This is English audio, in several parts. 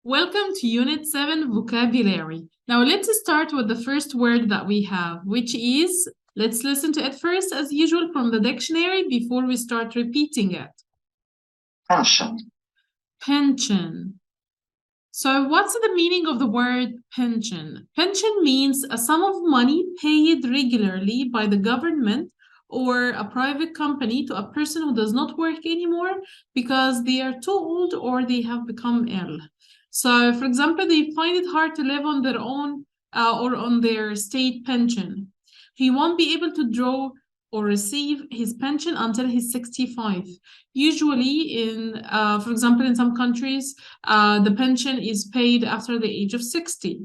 Welcome to Unit 7 Vocabulary. Now let's start with the first word that we have, which is, let's listen to it first as usual from the dictionary before we start repeating it. Pension. Pension. So what's the meaning of the word pension? Pension means a sum of money paid regularly by the government or a private company to a person who does not work anymore because they are too old or they have become ill. So, for example, they find it hard to live on their own or on their state pension. He won't be able to draw or receive his pension until he's 65. Usually, for example, in some countries, the pension is paid after the age of 60.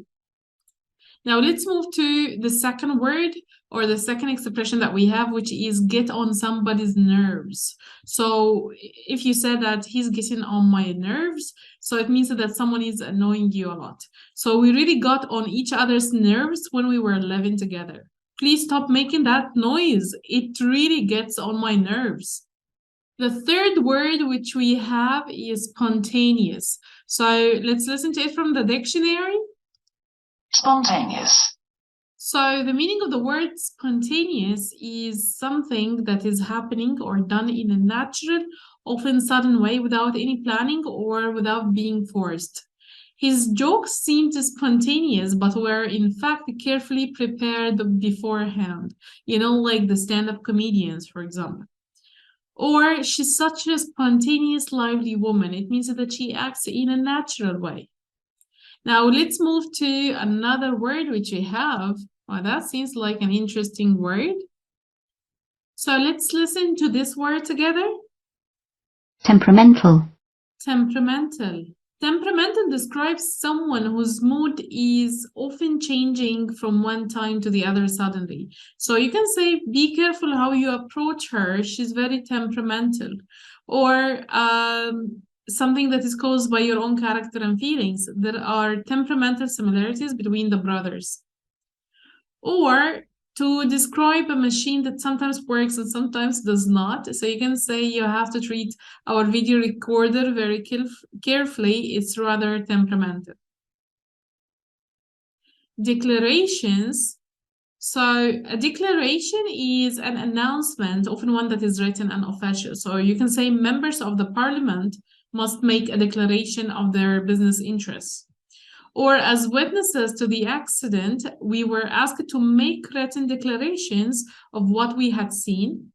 Now let's move to the second word or the second expression that we have, which is get on somebody's nerves. So if you said that he's getting on my nerves, so it means that someone is annoying you a lot. So we really got on each other's nerves when we were living together. Please stop making that noise. It really gets on my nerves. The third word which we have is spontaneous. So let's listen to it from the dictionary. Spontaneous. So the meaning of the word spontaneous is something that is happening or done in a natural, often sudden way without any planning or without being forced. His jokes seemed spontaneous, but were in fact carefully prepared beforehand, like the stand-up comedians, for example. Or she's such a spontaneous, lively woman. It means that she acts in a natural way. Now let's move to another word which we have. Well, that seems like an interesting word. So let's listen to this word together. Temperamental. Temperamental. Temperamental describes someone whose mood is often changing from one time to the other suddenly. So you can say, be careful how you approach her. She's very temperamental. Or something that is caused by your own character and feelings. There are temperamental similarities between the brothers. Or to describe a machine that sometimes works and sometimes does not. So you can say you have to treat our video recorder very carefully. It's rather temperamental. Declarations. So a declaration is an announcement, often one that is written and official. So you can say members of the parliament must make a declaration of their business interests. Or as witnesses to the accident, we were asked to make written declarations of what we had seen.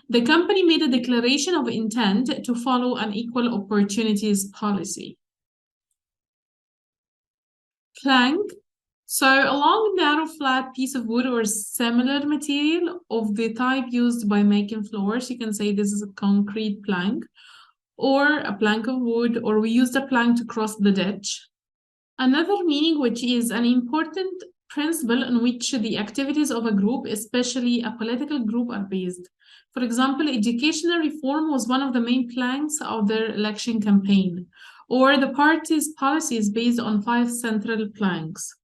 The company made a declaration of intent to follow an equal opportunities policy. Plank. So a long, narrow, flat piece of wood or similar material of the type used by making floors. You can say this is a concrete plank or a plank of wood, or we used a plank to cross the ditch. Another meaning, which is an important principle on which the activities of a group, especially a political group, are based. For example, educational reform was one of the main planks of their election campaign, or the party's policy is based on 5 central planks.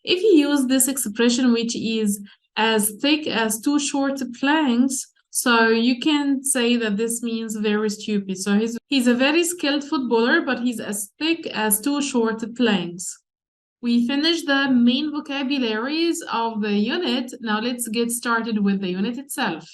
If you use this expression, which is as thick as 2 short planks, so you can say that this means very stupid. So he's a very skilled footballer, but he's as thick as 2 short planks. We finished the main vocabularies of the unit. Now let's get started with the unit itself.